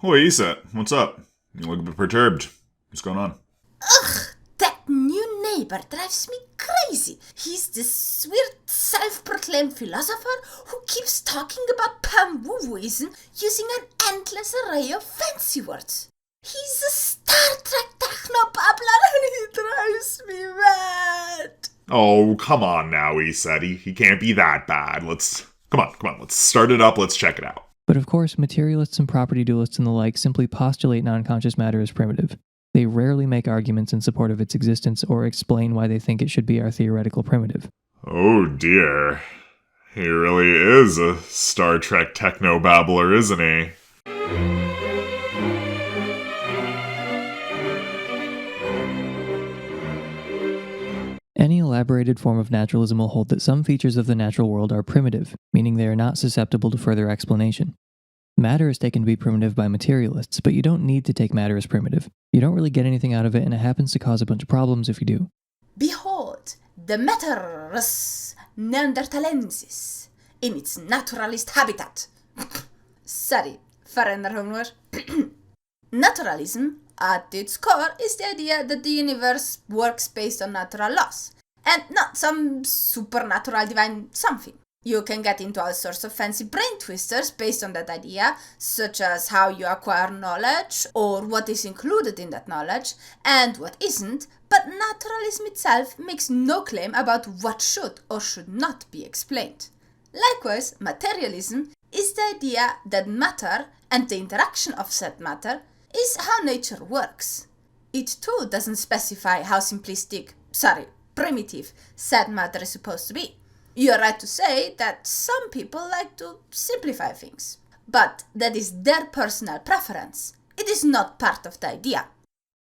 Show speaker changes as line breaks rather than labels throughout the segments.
Oh, Isa, what's up? You look a bit perturbed. What's going on?
Ugh, that new neighbor drives me crazy. He's this weird self-proclaimed philosopher who keeps talking about pan-woo-wooism using an endless array of fancy words. He's a Star Trek techno-babbler and he drives me mad.
Oh, come on now, Isa. He can't be that bad. Come on, let's start it up, let's check it out.
But of course, materialists and property dualists and the like simply postulate non-conscious matter as primitive. They rarely make arguments in support of its existence or explain why they think it should be our theoretical primitive.
Oh dear. He really is a Star Trek techno-babbler, isn't he?
Any elaborated form of naturalism will hold that some features of the natural world are primitive, meaning they are not susceptible to further explanation. Matter is taken to be primitive by materialists, but you don't need to take matter as primitive. You don't really get anything out of it, and it happens to cause a bunch of problems if you do.
Behold, the Matterus neanderthalensis in its naturalist habitat. Sorry, föränderhumor. Naturalism, at its core, is the idea that the universe works based on natural laws, and not some supernatural divine something. You can get into all sorts of fancy brain twisters based on that idea, such as how you acquire knowledge, or what is included in that knowledge, and what isn't, but naturalism itself makes no claim about what should or should not be explained. Likewise, materialism is the idea that matter, and the interaction of said matter, is how nature works. It too doesn't specify how primitive said matter is supposed to be. You're right to say that some people like to simplify things, but that is their personal preference. It is not part of the idea.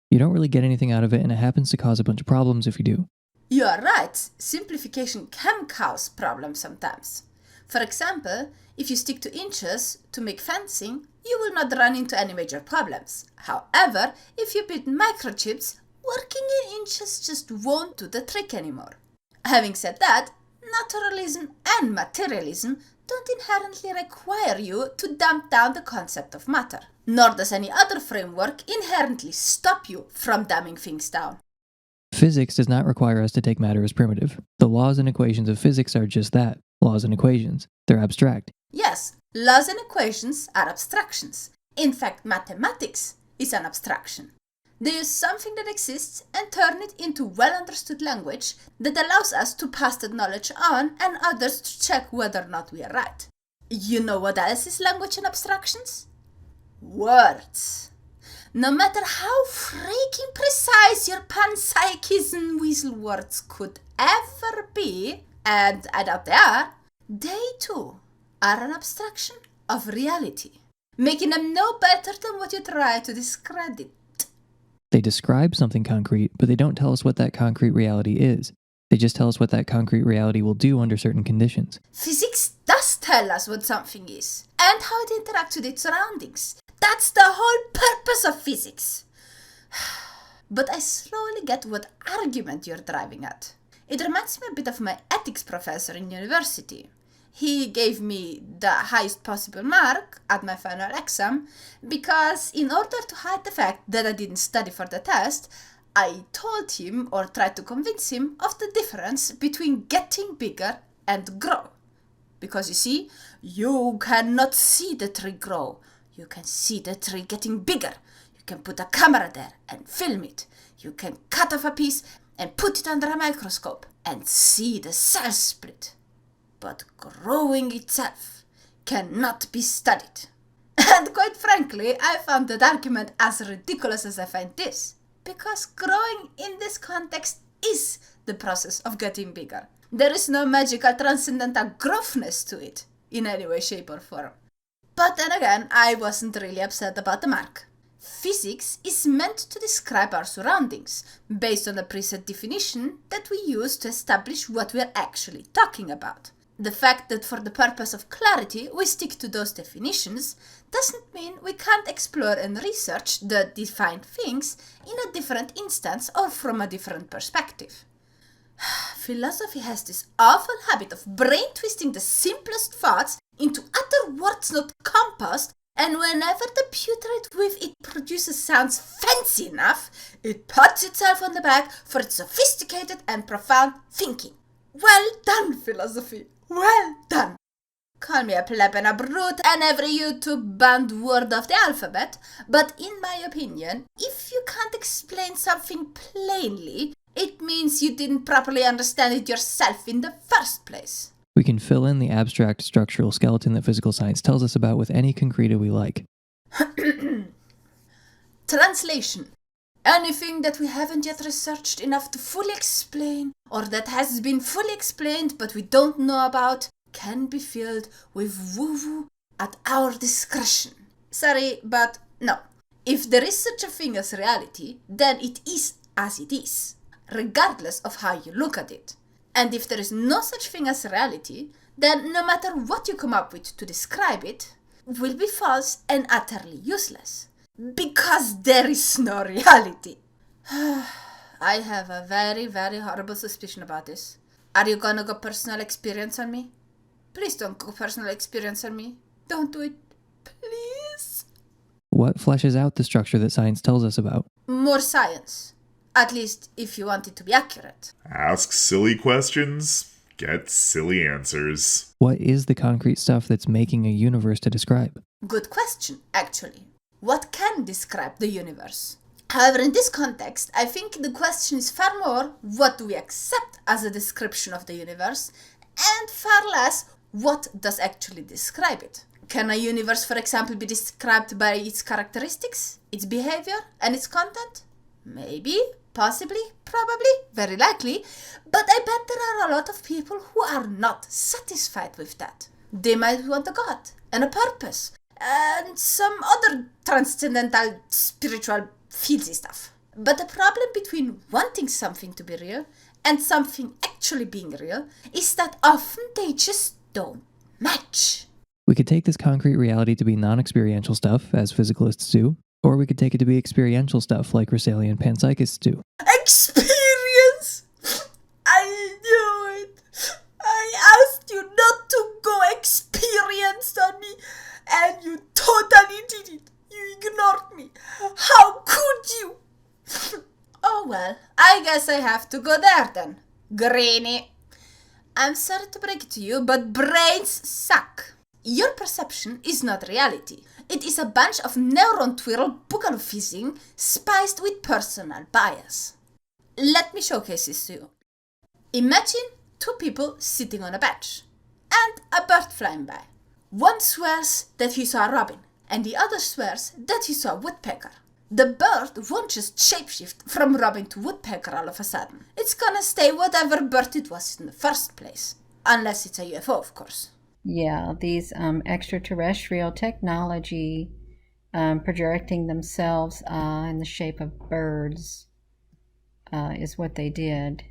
You don't really get anything out of it, and it happens to cause a bunch of problems if you do.
You are right, simplification can cause problems sometimes. For example, if you stick to inches to make fencing, you will not run into any major problems. However, if you build microchips, working in inches just won't do the trick anymore. Having said that, naturalism and materialism don't inherently require you to dump down the concept of matter, nor does any other framework inherently stop you from dumbing things down.
Physics does not require us to take matter as primitive. The laws and equations of physics are just that, laws and equations. They're abstract.
Yes, laws and equations are abstractions. In fact, mathematics is an abstraction. They use something that exists and turn it into well-understood language that allows us to pass that knowledge on and others to check whether or not we are right. You know what else is language and abstractions? Words. No matter how freaking precise your PanPsychism weasel words could ever be, and I doubt they too are an abstraction of reality, making them no better than what you try to discredit.
They describe something concrete, but they don't tell us what that concrete reality is. They just tell us what that concrete reality will do under certain conditions.
Physics does tell us what something is, and how it interacts with its surroundings. That's the whole purpose of physics. But I slowly get what argument you're driving at. It reminds me a bit of my ethics professor in university. He gave me the highest possible mark at my final exam because in order to hide the fact that I didn't study for the test, I told him or tried to convince him of the difference between getting bigger and grow. Because you see, you cannot see the tree grow. You can see the tree getting bigger. You can put a camera there and film it. You can cut off a piece and put it under a microscope and see the cells split. But growing itself cannot be studied. And quite frankly, I found that argument as ridiculous as I find this, because growing in this context is the process of getting bigger. There is no magical transcendental growthness to it, in any way, shape or form. But then again, I wasn't really upset about the mark. Physics is meant to describe our surroundings, based on a preset definition that we use to establish what we are actually talking about. The fact that for the purpose of clarity we stick to those definitions doesn't mean we can't explore and research the defined things in a different instance or from a different perspective. Philosophy has this awful habit of brain twisting the simplest thoughts into utter words not compassed And whenever the putrid whiff it produces sounds fancy enough, it pats itself on the back for its sophisticated and profound thinking. Well done, philosophy. Well done. Call me a pleb and a brute and every YouTube banned word of the alphabet, but in my opinion, if you can't explain something plainly, it means you didn't properly understand it yourself in the first place.
We can fill in the abstract structural skeleton that physical science tells us about with any concreta we like.
Translation. Anything that we haven't yet researched enough to fully explain, or that has been fully explained but we don't know about, can be filled with woo-woo at our discretion. Sorry, but no. If there is such a thing as reality, then it is as it is, regardless of how you look at it. And if there is no such thing as reality, then no matter what you come up with to describe it, will be false and utterly useless. Because there is no reality. I have a very, very horrible suspicion about this. Are you gonna go personal experience on me? Please don't go personal experience on me. Don't do it. Please.
What fleshes out the structure that science tells us about?
More science. At least if you want it to be accurate.
Ask silly questions, get silly answers.
What is the concrete stuff that's making a universe to describe?
Good question, actually. What can describe the universe? However, in this context, I think the question is far more what do we accept as a description of the universe, and far less what does actually describe it. Can a universe, for example, be described by its characteristics, its behavior, and its content? Maybe, possibly, probably, very likely, but I bet there are a lot of people who are not satisfied with that. They might want a god, and a purpose, and some other transcendental, spiritual, feelsy stuff. But the problem between wanting something to be real and something actually being real is that often they just don't match.
We could take this concrete reality to be non-experiential stuff, as physicalists do, or we could take it to be experiential stuff, like Russellian panpsychists do.
Experience? I knew it! I asked you not to go experienced on me, and you totally did it. You ignored me. How could you? Oh well, I guess I have to go there then. Greenie. I'm sorry to break it to you, but brains suck. Your perception is not reality. It is a bunch of neuron twirl boogaloo fizzing spiced with personal bias. Let me showcase this to you. Imagine two people sitting on a bench and a bird flying by. One swears that he saw a robin and the other swears that he saw a woodpecker. The bird won't just shapeshift from robin to woodpecker all of a sudden. It's gonna stay whatever bird it was in the first place. Unless it's a UFO, of course.
Yeah, these extraterrestrial technology projecting themselves in the shape of birds is what they did.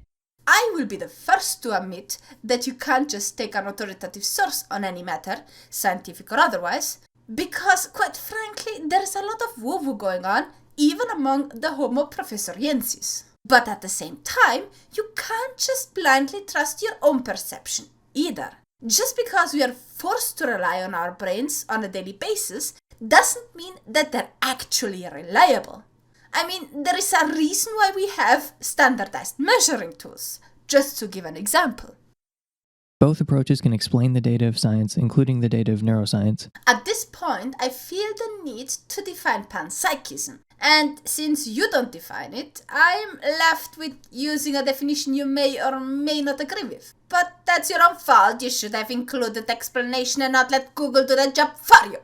I will be the first to admit that you can't just take an authoritative source on any matter, scientific or otherwise, because, quite frankly, there is a lot of woo-woo going on, even among the Homo professoriensis. But at the same time, you can't just blindly trust your own perception, either. Just because we are forced to rely on our brains on a daily basis doesn't mean that they're actually reliable. I mean, there is a reason why we have standardized measuring tools, just to give an example.
Both approaches can explain the data of science, including the data of neuroscience.
At this point, I feel the need to define panpsychism. And since you don't define it, I'm left with using a definition you may or may not agree with. But that's your own fault. You should have included explanation and not let Google do the job for you.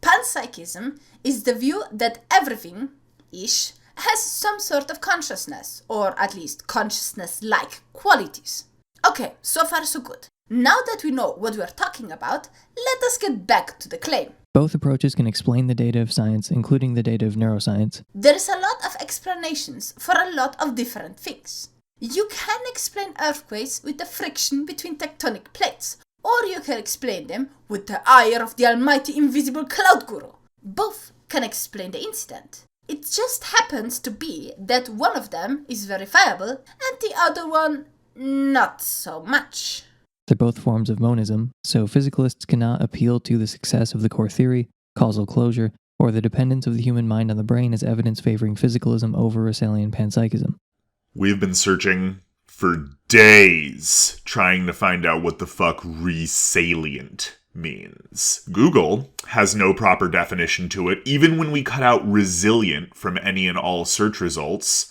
Panpsychism is the view that everything-ish has some sort of consciousness, or at least consciousness-like qualities. Okay, so far so good. Now that we know what we're talking about, let us get back to the claim.
Both approaches can explain the data of science, including the data of neuroscience.
There is a lot of explanations for a lot of different things. You can explain earthquakes with the friction between tectonic plates, or you can explain them with the ire of the almighty invisible cloud guru. Both can explain the incident. It just happens to be that one of them is verifiable and the other one not so much.
They're both forms of monism, so physicalists cannot appeal to the success of the core theory, causal closure, or the dependence of the human mind on the brain as evidence favoring physicalism over Russellian panpsychism.
We've been searching for days trying to find out what the fuck resalient means. Google has no proper definition to it, even when we cut out resilient from any and all search results.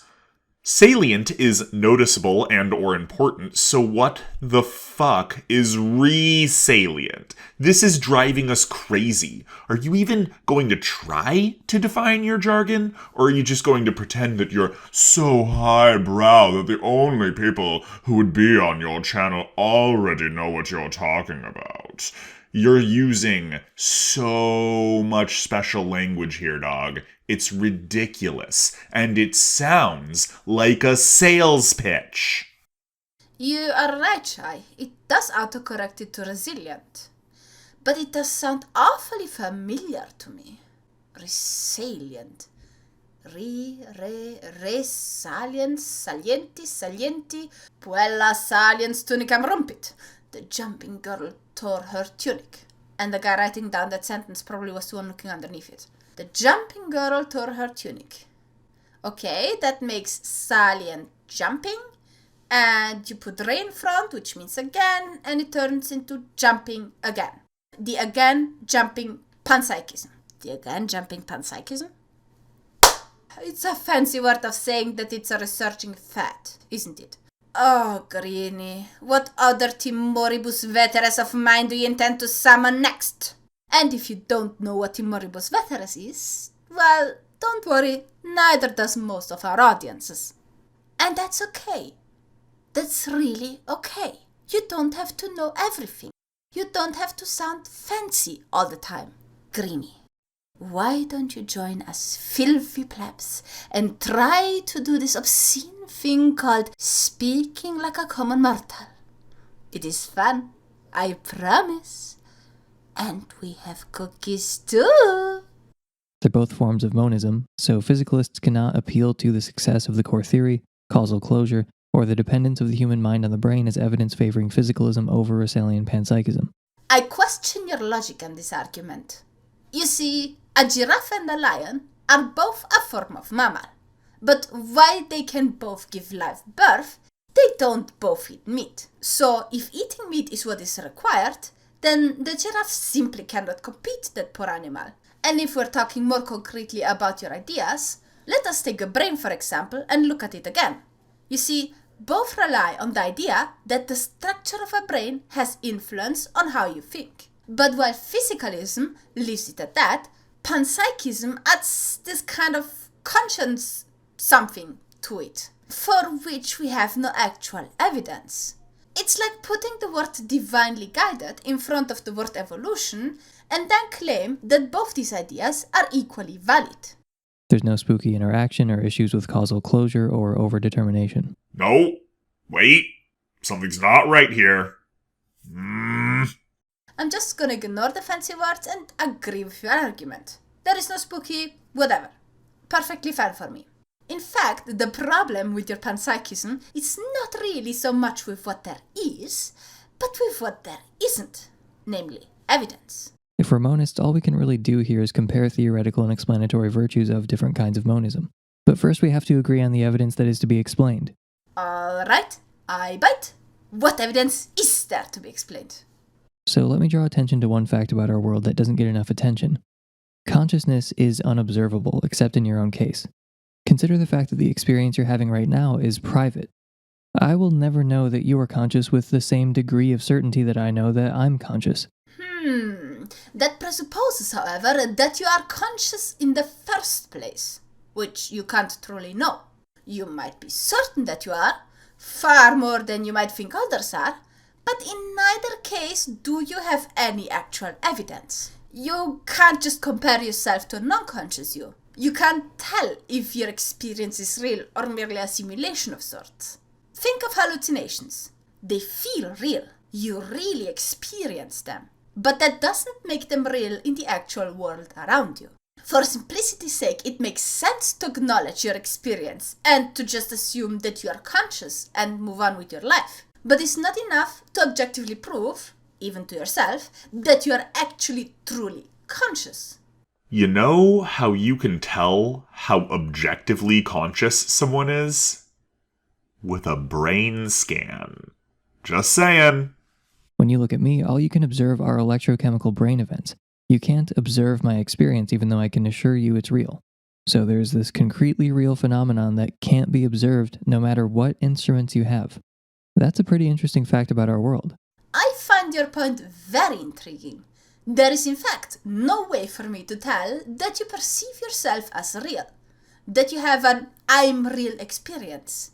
Salient is noticeable and or important, so what the fuck is resalient? This is driving us crazy. Are you even going to try to define your jargon? Or are you just going to pretend that you're so highbrow that the only people who would be on your channel already know what you're talking about? You're using so much special language here, dog. It's ridiculous, and it sounds like a sales pitch.
You are right, Shai. It does autocorrect it to resilient. But it does sound awfully familiar to me. Resalient. Resalient, salienti, puella saliens tunicam rompit. The jumping girl tore her tunic. And the guy writing down that sentence probably was the one looking underneath it. The jumping girl tore her tunic. Okay, that makes salient jumping. And you put re in front, which means again, and it turns into jumping again. The again jumping panpsychism. The again jumping panpsychism? It's a fancy word of saying that it's a researching fad, isn't it? Oh, Greenie, what other timoribus veteres of mine do you intend to summon next? And if you don't know what timoribus veteres is, well, don't worry, neither does most of our audiences. And that's okay. That's really okay. You don't have to know everything. You don't have to sound fancy all the time. Greenie, why don't you join us filthy plebs and try to do this obscene thing called speaking like a common mortal? It is fun, I promise. And we have cookies too.
They're both forms of monism, so physicalists cannot appeal to the success of the core theory, causal closure, or the dependence of the human mind on the brain as evidence favoring physicalism over Russellian panpsychism.
I question your logic on this argument. You see, a giraffe and a lion are both a form of mammal. But while they can both give live birth, they don't both eat meat. So if eating meat is what is required, then the giraffe simply cannot compete that poor animal. And if we're talking more concretely about your ideas, let us take a brain for example and look at it again. You see, both rely on the idea that the structure of a brain has influence on how you think. But while physicalism leaves it at that, panpsychism adds this kind of conscience something to it, for which we have no actual evidence. It's like putting the word divinely guided in front of the word evolution and then claim that both these ideas are equally valid.
There's no spooky interaction or issues with causal closure or overdetermination.
No, wait, something's not right here.
I'm just gonna ignore the fancy words and agree with your argument. There is no spooky, whatever. Perfectly fine for me. In fact, the problem with your panpsychism is not really so much with what there is, but with what there isn't, namely evidence.
If we're monists, all we can really do here is compare theoretical and explanatory virtues of different kinds of monism. But first we have to agree on the evidence that is to be explained.
Alright, I bite. What evidence is there to be explained?
So let me draw attention to one fact about our world that doesn't get enough attention. Consciousness is unobservable, except in your own case. Consider the fact that the experience you're having right now is private. I will never know that you are conscious with the same degree of certainty that I know that I'm conscious.
That presupposes, however, that you are conscious in the first place, which you can't truly know. You might be certain that you are, far more than you might think others are, but in neither case do you have any actual evidence. You can't just compare yourself to a non-conscious you. You can't tell if your experience is real or merely a simulation of sorts. Think of hallucinations. They feel real. You really experience them. But that doesn't make them real in the actual world around you. For simplicity's sake, it makes sense to acknowledge your experience and to just assume that you are conscious and move on with your life. But it's not enough to objectively prove, even to yourself, that you are actually truly conscious.
You know how you can tell how objectively conscious someone is? With a brain scan. Just saying.
When you look at me, all you can observe are electrochemical brain events. You can't observe my experience even though I can assure you it's real. So there's this concretely real phenomenon that can't be observed no matter what instruments you have. That's a pretty interesting fact about our world.
I find your point very intriguing. There is in fact no way for me to tell that you perceive yourself as real, that you have an I'm real experience.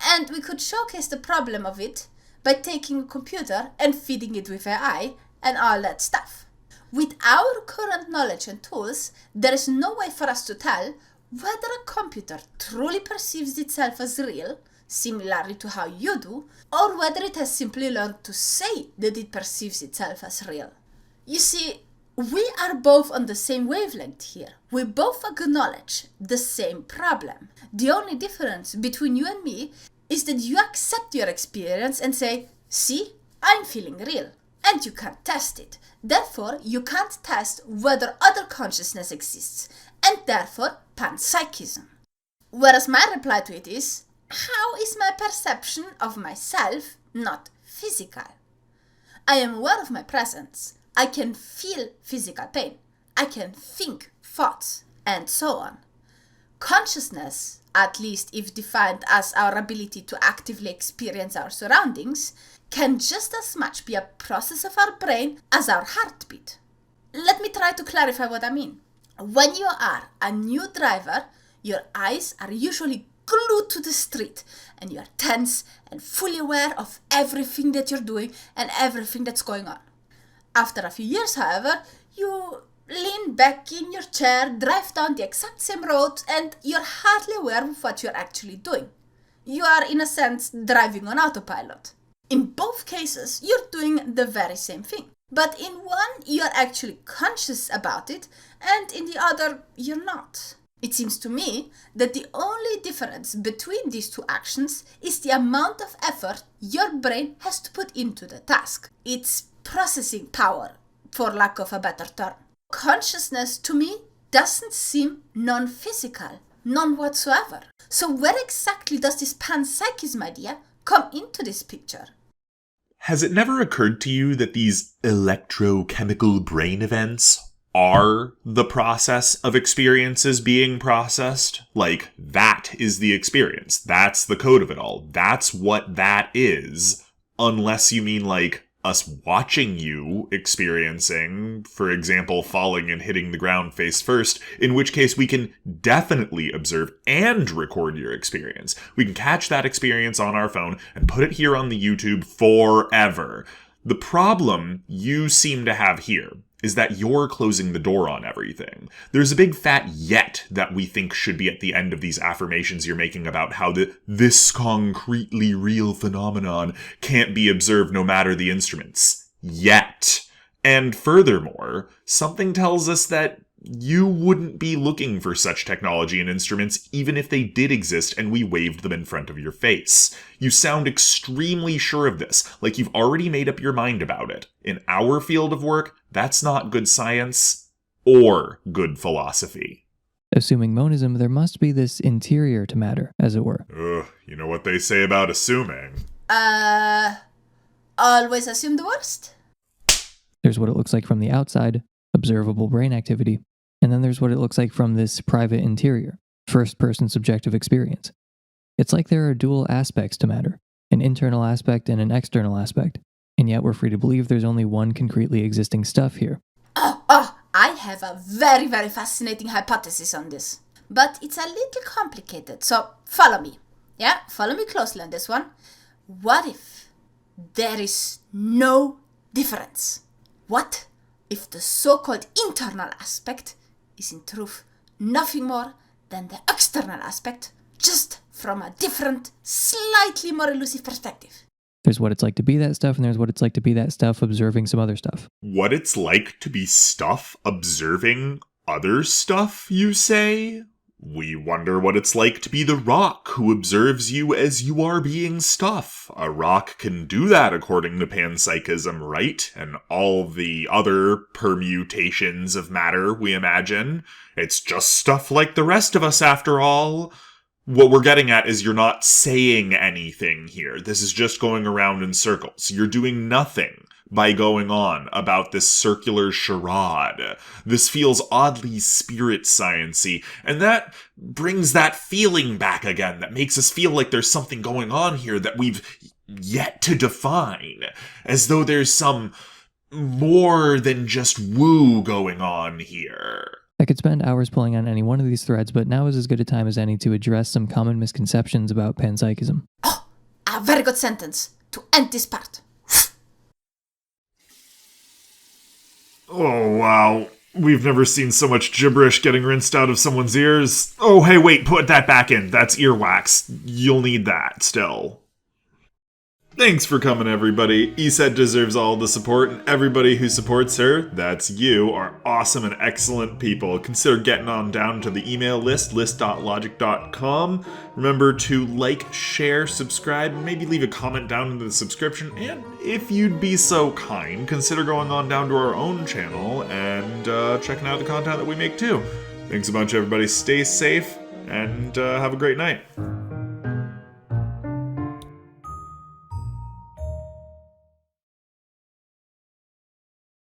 And we could showcase the problem of it by taking a computer and feeding it with AI and all that stuff. With our current knowledge and tools, there is no way for us to tell whether a computer truly perceives itself as real, similarly to how you do, or whether it has simply learned to say that it perceives itself as real. You see, we are both on the same wavelength here. We both acknowledge the same problem. The only difference between you and me is that you accept your experience and say, see, I'm feeling real. And you can't test it. Therefore, you can't test whether other consciousness exists, and therefore panpsychism. Whereas my reply to it is, how is my perception of myself not physical? I am aware of my presence. I can feel physical pain. I can think thoughts, and so on. Consciousness, at least if defined as our ability to actively experience our surroundings, can just as much be a process of our brain as our heartbeat. Let me try to clarify what I mean. When you are a new driver, your eyes are usually glued to the street and you are tense and fully aware of everything that you're doing and everything that's going on. After a few years, however, you lean back in your chair, drive down the exact same road, and you're hardly aware of what you're actually doing. You are, in a sense, driving on autopilot. In both cases, you're doing the very same thing. But in one, you're actually conscious about it, and in the other, you're not. It seems to me that the only difference between these two actions is the amount of effort your brain has to put into the task. It's processing power, for lack of a better term. Consciousness, to me, doesn't seem non-physical, none whatsoever. So where exactly does this panpsychism idea come into this picture?
Has it never occurred to you that these electrochemical brain events are the process of experiences being processed? Like, that is the experience. That's the code of it all. That's what that is. Unless you mean, like, us watching you experiencing, for example, falling and hitting the ground face first, in which case we can definitely observe and record your experience. We can catch that experience on our phone and put it here on the YouTube forever. The problem you seem to have here is that you're closing the door on everything. There's a big fat yet that we think should be at the end of these affirmations you're making about how this concretely real phenomenon can't be observed no matter the instruments. Yet. And furthermore, something tells us that you wouldn't be looking for such technology and instruments even if they did exist and we waved them in front of your face. You sound extremely sure of this, like you've already made up your mind about it. In our field of work, that's not good science or good philosophy.
Assuming monism, there must be this interior to matter, as it were.
Ugh, you know what they say about assuming.
Always assume the worst?
There's what it looks like from the outside, observable brain activity, and then there's what it looks like from this private interior, first-person subjective experience. It's like there are dual aspects to matter, an internal aspect and an external aspect, and yet we're free to believe there's only one concretely existing stuff here.
I have a very, very fascinating hypothesis on this. But it's a little complicated, so follow me. Yeah, follow me closely on this one. What if there is no difference? What if the so-called internal aspect is in truth nothing more than the external aspect, just from a different, slightly more elusive perspective?
There's what it's like to be that stuff, and there's what it's like to be that stuff observing some other stuff.
What it's like to be stuff observing other stuff, you say? We wonder what it's like to be the rock who observes you as you are being stuff. A rock can do that according to panpsychism, right? And all the other permutations of matter we imagine. It's just stuff like the rest of us after all. What we're getting at is you're not saying anything here. This is just going around in circles. You're doing nothing by going on about this circular charade. This feels oddly spirit science-y, and that brings that feeling back again that makes us feel like there's something going on here that we've yet to define, as though there's some more than just woo going on here.
I could spend hours pulling on any one of these threads, but now is as good a time as any to address some common misconceptions about panpsychism.
Oh, a very good sentence to end this part.
Oh, wow. We've never seen so much gibberish getting rinsed out of someone's ears. Oh, hey, wait, put that back in. That's earwax. You'll need that still. Thanks for coming, everybody. ESET deserves all the support, and everybody who supports her, that's you, are awesome and excellent people. Consider getting on down to the email list.logic.com. Remember to like, share, subscribe, and maybe leave a comment down in the subscription. And if you'd be so kind, consider going on down to our own channel and checking out the content that we make too. Thanks a bunch, everybody. Stay safe, and have a great night.